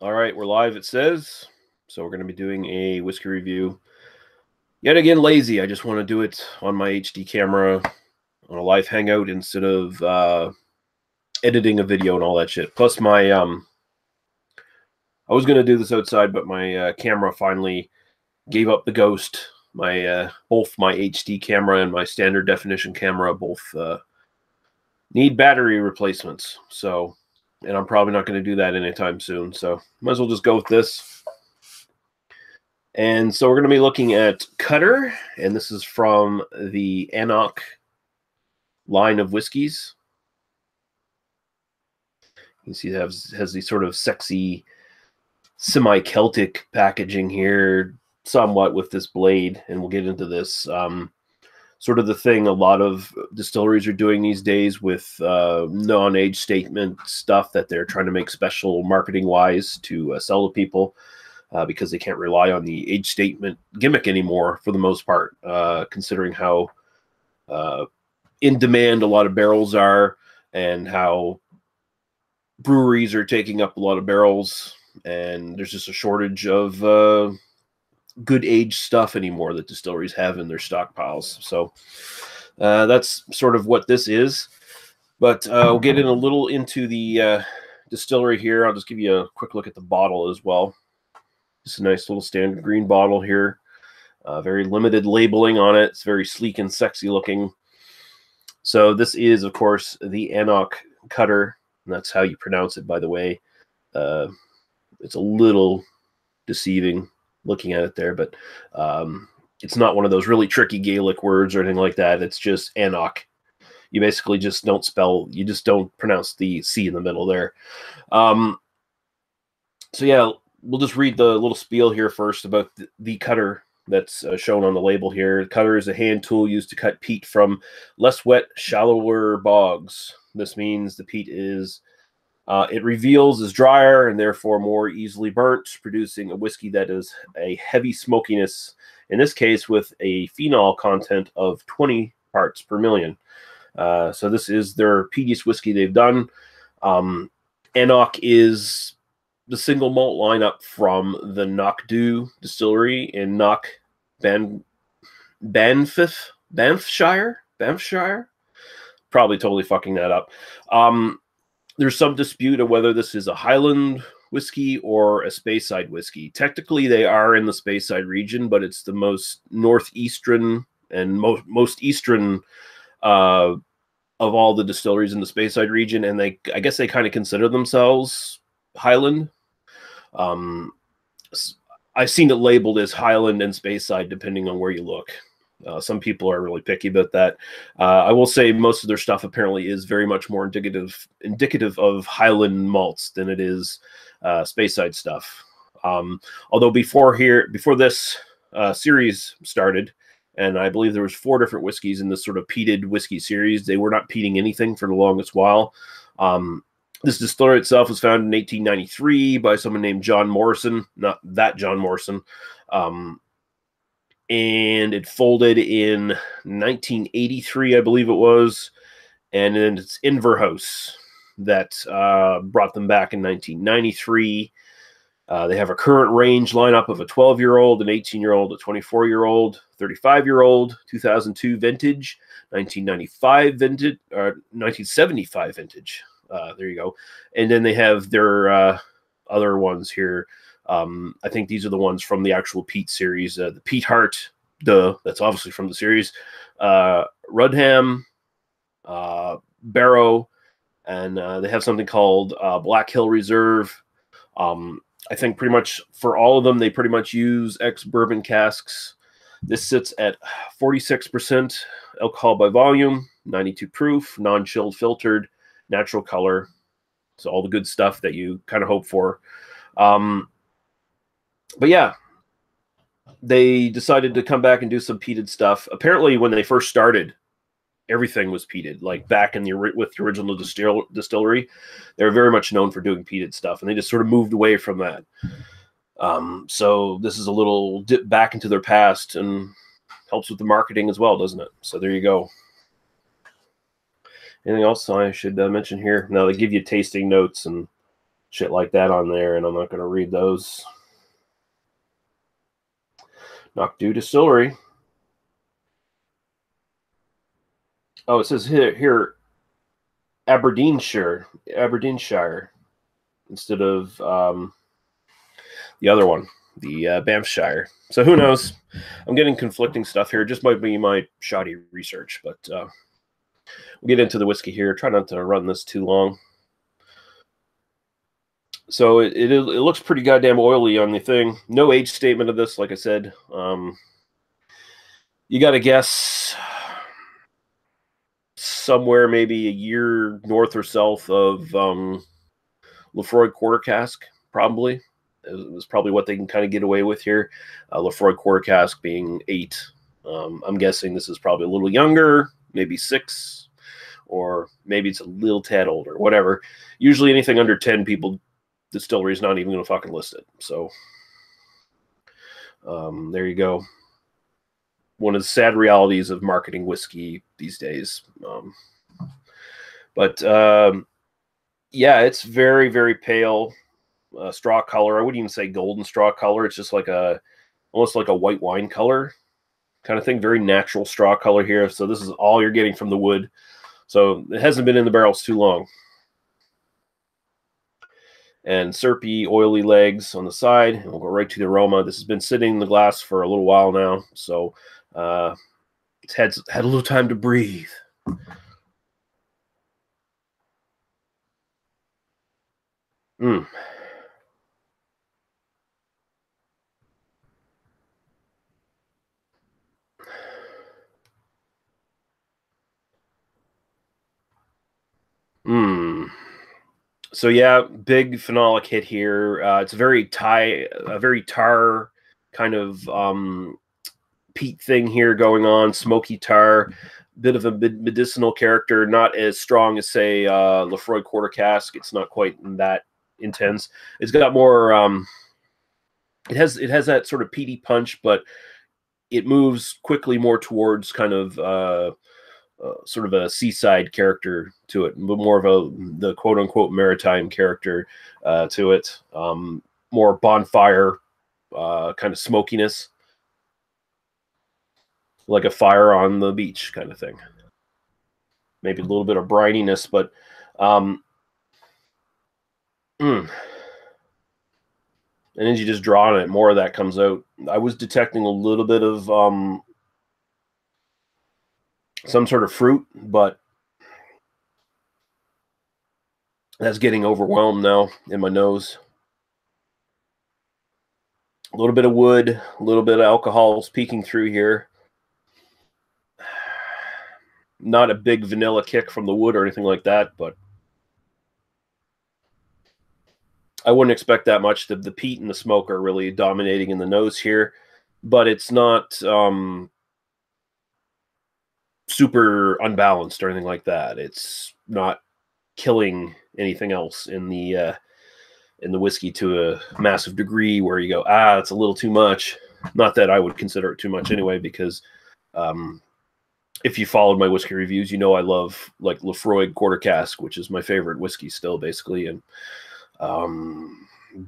All right, we're live, it says. So we're going to be doing a whiskey review. Yet again, lazy. I just want to do it on my HD camera on a live hangout instead of editing a video and all that shit. Plus my, I was going to do this outside, but my camera finally gave up the ghost. My both my HD camera and my standard definition camera both need battery replacements. So, and I'm probably not going to do that anytime soon. So might as well just go with this. And so we're going to be looking at Cutter, and this is from the anCnoc line of whiskies. You can see it has these sort of sexy semi-Celtic packaging here, somewhat with this blade, and we'll get into this. Sort of the thing a lot of distilleries are doing these days with non-age statement stuff that they're trying to make special marketing-wise to sell to people. Because they can't rely on the age statement gimmick anymore for the most part, considering how in demand a lot of barrels are and how breweries are taking up a lot of barrels, and there's just a shortage of good age stuff anymore that distilleries have in their stockpiles. So that's sort of what this is. But we'll get in a little into the distillery here. I'll just give you a quick look at the bottle as well. Just a nice little standard green bottle here. Very limited labeling on it. It's very sleek and sexy looking. So this is, of course, the anCnoc Cutter. And that's how you pronounce it, by the way. It's a little deceiving looking at it there, but it's not one of those really tricky Gaelic words or anything like that. It's just anCnoc. You basically just you just don't pronounce the C in the middle there. So yeah, we'll just read the little spiel here first about the cutter that's shown on the label here. The cutter is a hand tool used to cut peat from less wet, shallower bogs. This means the peat is, it reveals is drier and therefore more easily burnt, producing a whiskey that is a heavy smokiness, in this case with a phenol content of 20 parts per million. So this is their peatiest whiskey they've done. anCnoc is the single malt lineup from the Knockdhu distillery in Knock, Banffshire. Probably totally fucking that up. There's some dispute of whether this is a Highland whiskey or a Speyside whiskey. Technically, they are in the Speyside region, but it's the most northeastern and most eastern of all the distilleries in the Speyside region, and I guess they kind of consider themselves Highland. I've seen it labeled as Highland and Speyside depending on where you look. Some people are really picky about that. I will say most of their stuff apparently is very much more indicative of Highland malts than it is Speyside stuff. Although before this series started, and I believe there was 4 different whiskeys in this sort of peated whiskey series, they were not peating anything for the longest while. This distillery itself was founded in 1893 by someone named John Morrison, not that John Morrison. And it folded in 1983, I believe it was. And then it's Inverhouse that brought them back in 1993. They have a current range lineup of a 12-year-old, an 18-year-old, a 24-year-old, 35-year-old, 2002 vintage, 1995 vintage, or 1975 vintage. There you go. And then they have their other ones here. I think these are the ones from the actual peat series. The Peat Heart, that's obviously from the series. Rudham, Barrow, and they have something called Black Hill Reserve. I think pretty much for all of them, they pretty much use ex-bourbon casks. This sits at 46% alcohol by volume, 92 proof, non-chilled filtered, natural color. So all the good stuff that you kind of hope for. But yeah, they decided to come back and do some peated stuff. Apparently, when they first started, everything was peated. Like back in with the original distillery, they were very much known for doing peated stuff, and they just sort of moved away from that. So this is a little dip back into their past and helps with the marketing as well, doesn't it? So there you go. Anything else I should mention here? Now they give you tasting notes and shit like that on there, and I'm not going to read those. Knockdhu Distillery. Oh, it says here Aberdeenshire, instead of the other one, the Banffshire. So who knows? I'm getting conflicting stuff here. It just might be my shoddy research, but we'll get into the whiskey here. Try not to run this too long. So it looks pretty goddamn oily on the thing. No age statement of this, like I said. You got to guess somewhere maybe a year north or south of Lefroy quarter cask, probably. It was probably what they can kind of get away with here. Lefroy quarter cask being 8. I'm guessing this is probably a little younger, maybe 6, or maybe it's a little tad older, whatever. Usually anything under 10 people, distillery is not even going to fucking list it. So there you go. One of the sad realities of marketing whiskey these days. Yeah, it's very, very pale straw color. I wouldn't even say golden straw color. It's just like almost like a white wine color kind of thing. Very natural straw color here. So this is all you're getting from the wood. So it hasn't been in the barrels too long. And syrupy, oily legs on the side. And we'll go right to the aroma. This has been sitting in the glass for a little while now. So it's had a little time to breathe. Mm. Mm. So yeah, big phenolic hit here. It's a very tar kind of peat thing here going on. Smoky tar, bit of a medicinal character. Not as strong as say Lefroy quarter cask. It's not quite that intense. It's got more. It has that sort of peaty punch, but it moves quickly more towards kind of sort of a seaside character to it, but more of the quote unquote maritime character to it. More bonfire kind of smokiness, like a fire on the beach kind of thing. Maybe a little bit of brininess, but and as you just draw on it, more of that comes out. I was detecting a little bit of some sort of fruit, but that's getting overwhelmed now in my nose. A little bit of wood, a little bit of alcohol is peeking through here. Not a big vanilla kick from the wood or anything like that, but I wouldn't expect that much. The peat and the smoke are really dominating in the nose here, but it's not super unbalanced or anything like that. It's not killing anything else in the whiskey to a massive degree where you go, it's a little too much. Not that I would consider it too much anyway, because if you followed my whiskey reviews, you know I love like Lefroy quarter cask, which is my favorite whiskey still, basically, and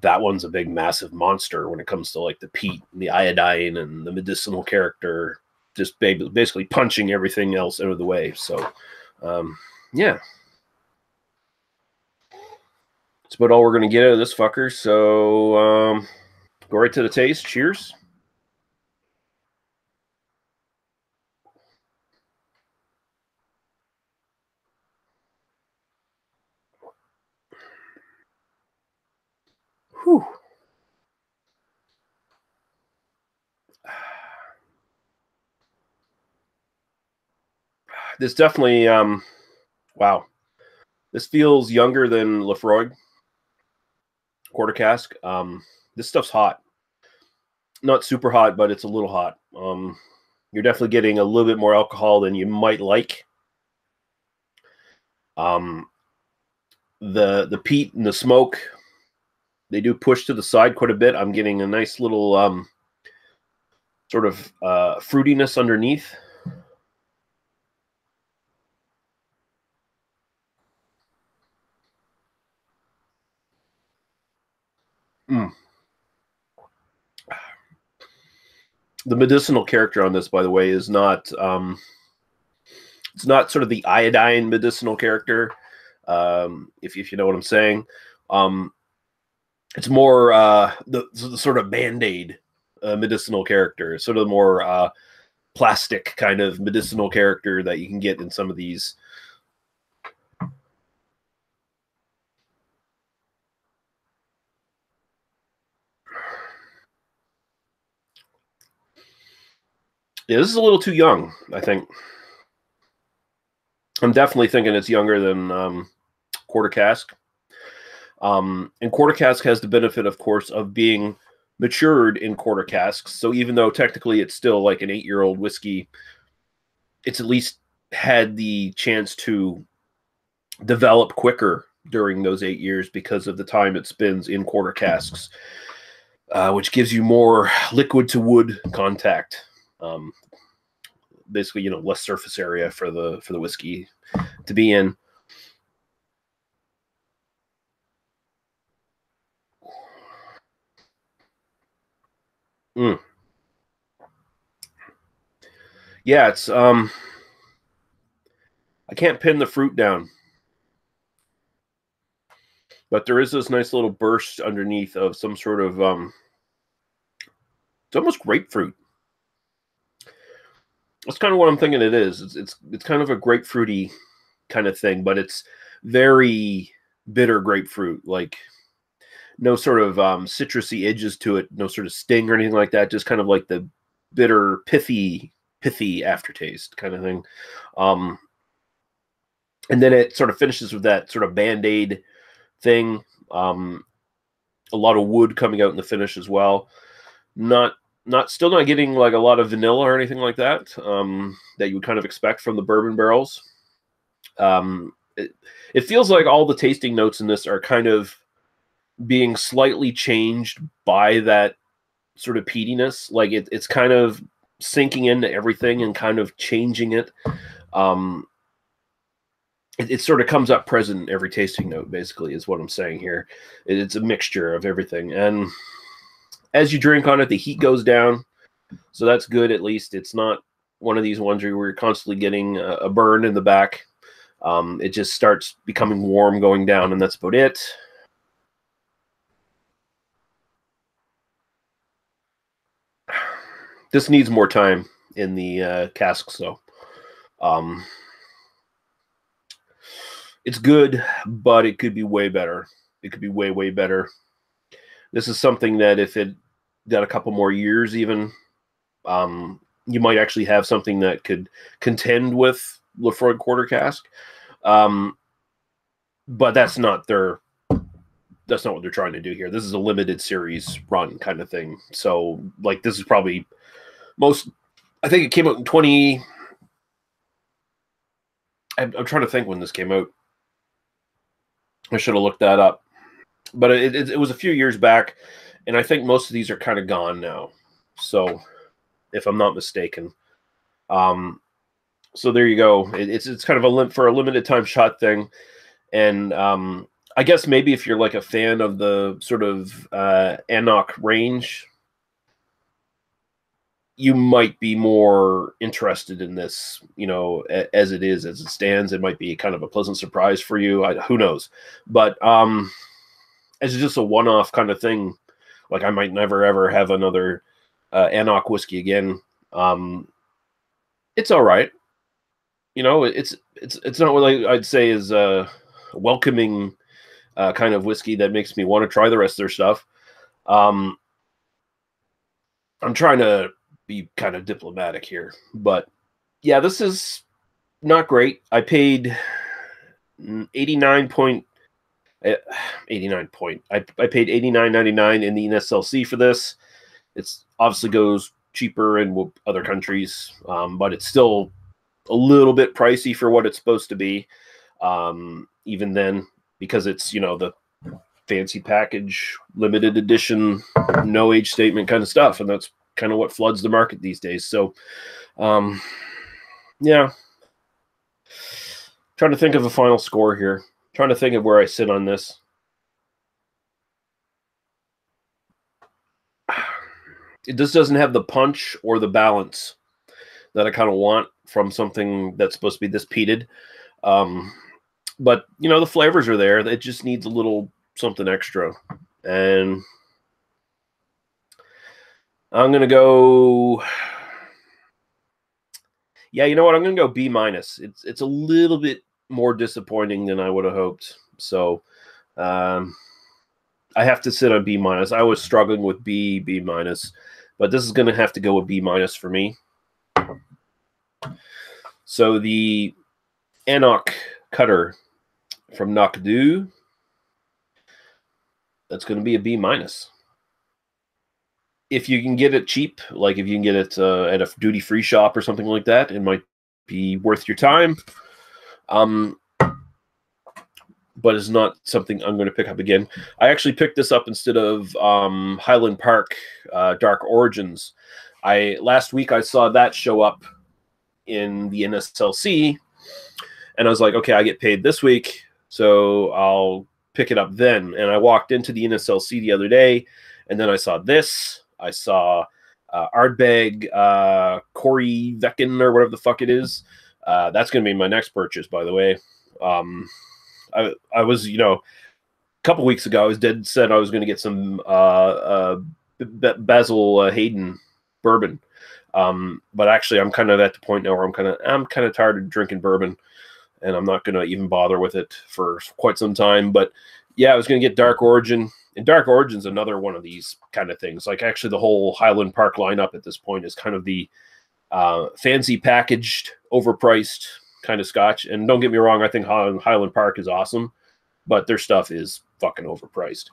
that one's a big, massive monster when it comes to like the peat and the iodine and the medicinal character, just basically punching everything else out of the way. So, yeah. That's about all we're going to get out of this fucker. So, go right to the taste. Cheers. Whew. This definitely, wow. This feels younger than Lefroy quarter cask. This stuff's hot. Not super hot, but it's a little hot. You're definitely getting a little bit more alcohol than you might like. The peat and the smoke, they do push to the side quite a bit. I'm getting a nice little sort of fruitiness underneath. Mm. The medicinal character on this, by the way, is not it's not sort of the iodine medicinal character, if you know what I'm saying. It's more the sort of band-aid medicinal character, sort of the more plastic kind of medicinal character that you can get in some of these. Yeah, this is a little too young, I think. I'm definitely thinking it's younger than quarter cask. And quarter cask has the benefit, of course, of being matured in quarter casks. So even though technically it's still like an 8-year-old whiskey, it's at least had the chance to develop quicker during those 8 years because of the time it spends in quarter casks, which gives you more liquid to wood contact. Basically, you know, less surface area for the whiskey to be in. Mm. Yeah, it's I can't pin the fruit down, but there is this nice little burst underneath of some sort of it's almost grapefruit. That's kind of what I'm thinking it is. It's kind of a grapefruity kind of thing, but it's very bitter grapefruit, like no sort of citrusy edges to it, no sort of sting or anything like that, just kind of like the bitter, pithy aftertaste kind of thing. Um, and then it sort of finishes with that sort of band-aid thing. A lot of wood coming out in the finish as well. Still not getting like a lot of vanilla or anything like that that you would kind of expect from the bourbon barrels. It feels like all the tasting notes in this are kind of being slightly changed by that sort of peatiness. Like it's kind of sinking into everything and kind of changing it. It sort of comes up present in every tasting note, basically, is what I'm saying here. It's a mixture of everything. And as you drink on it, the heat goes down. So that's good, at least. It's not one of these ones where you're constantly getting a burn in the back. It just starts becoming warm going down, and that's about it. This needs more time in the casks, though. It's good, but it could be way better. It could be way, way better. This is something that if it got a couple more years even, you might actually have something that could contend with Lefroy Quarter Cask. But that's not what they're trying to do here. This is a limited series run kind of thing. So like this is probably I think it came out in 20. I'm trying to think when this came out. I should have looked that up. But it was a few years back, and I think most of these are kind of gone now. So, if I'm not mistaken, so there you go. It's kind of for a limited time shot thing, and I guess maybe if you're like a fan of the sort of anCnoc range, you might be more interested in this, you know, as it stands. It might be kind of a pleasant surprise for you. Who knows? But as just a one-off kind of thing, like I might never ever have another anCnoc whiskey again. It's all right. You know, it's not what I'd say is a welcoming kind of whiskey that makes me want to try the rest of their stuff. I'm trying to be kind of diplomatic here, but yeah, this is not great. I paid 89 point. I paid $89.99 in the NSLC for this. It's obviously goes cheaper in other countries, but it's still a little bit pricey for what it's supposed to be. Even then, because it's, you know, the fancy package, limited edition, no age statement kind of stuff, and that's kind of what floods the market these days. So, yeah. Trying to think of a final score here. Trying to think of where I sit on this. This doesn't have the punch or the balance that I kind of want from something that's supposed to be this peated. But, you know, the flavors are there. It just needs a little something extra. And I'm going to go... Yeah, you know what? I'm going to go B-. It's a little bit more disappointing than I would have hoped. So I have to sit on B-. I was struggling with B-, B-. But this is going to have to go with B- for me. So the anCnoc cutter from Knockdhu, that's going to be a B-. If you can get it cheap, like if you can get it at a duty-free shop or something like that, it might be worth your time. But it's not something I'm going to pick up again. I actually picked this up instead of Highland Park Dark Origins. Last week I saw that show up in the NSLC, and I was like, okay, I get paid this week, so I'll pick it up then. And I walked into the NSLC the other day, and then I saw this. I saw Ardbeg Corey Vecken or whatever the fuck it is. That's going to be my next purchase, by the way. I was, you know, a couple weeks ago, I was dead set I was going to get some Basil Hayden bourbon. But actually, I'm kind of at the point now where I'm kind of tired of drinking bourbon, and I'm not going to even bother with it for quite some time. But yeah, I was going to get Dark Origin. And Dark Origin's another one of these kind of things. Like, actually, the whole Highland Park lineup at this point is kind of the fancy packaged, overpriced kind of Scotch. And don't get me wrong, I think Highland Park is awesome, but their stuff is fucking overpriced.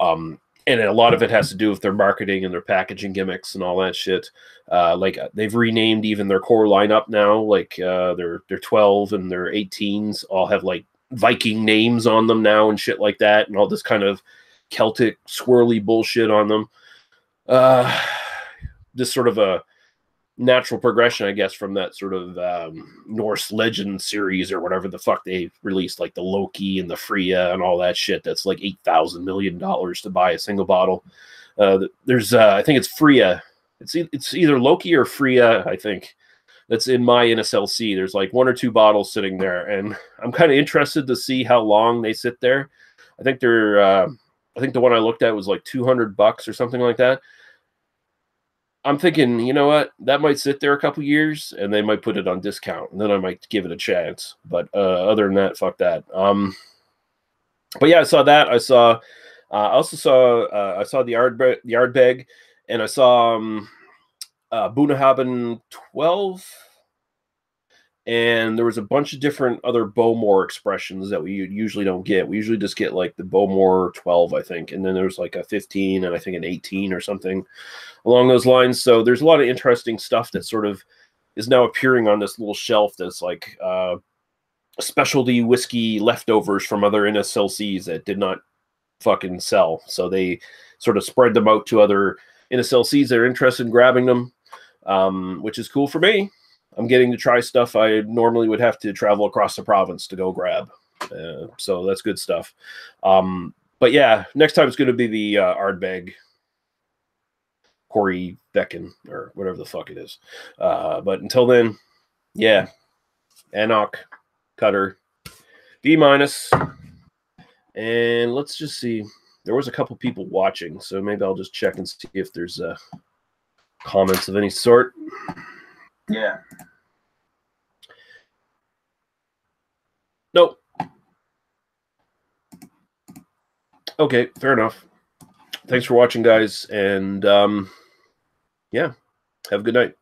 And a lot of it has to do with their marketing and their packaging gimmicks and all that shit. Like, they've renamed even their core lineup now. Like, their 12 and their 18s all have like Viking names on them now and shit like that, and all this kind of Celtic swirly bullshit on them. This sort of a natural progression, I guess, from that sort of Norse legend series or whatever the fuck they released, like the Loki and the Freya and all that shit. That's like $8,000 million to buy a single bottle. There's I think it's Freya. It's either Loki or Freya, I think. That's in my NSLC. There's like 1 or 2 bottles sitting there, and I'm kind of interested to see how long they sit there. I think I think the one I looked at was like $200 or something like that. I'm thinking, you know what? That might sit there a couple years, and they might put it on discount, and then I might give it a chance. But other than that, fuck that. But yeah, I saw that. I also saw the Ardbeg, and I saw Bunnahabhain 12, and there was a bunch of different other Bowmore expressions that we usually don't get. We usually just get like the Bowmore 12, I think, and then there's like a 15 and I think an 18 or something along those lines. So there's a lot of interesting stuff that sort of is now appearing on this little shelf that's like specialty whiskey leftovers from other NSLCs that did not fucking sell. So they sort of spread them out to other NSLCs that are interested in grabbing them, which is cool for me. I'm getting to try stuff I normally would have to travel across the province to go grab. So that's good stuff. But yeah, next time it's going to be the Ardbeg Corey Becken or whatever the fuck it is. But until then, yeah, anCnoc cutter, B-. And let's just see. There was a couple people watching, so maybe I'll just check and see if there's comments of any sort. Yeah. Nope. Okay, fair enough. Thanks for watching, guys, and yeah, have a good night.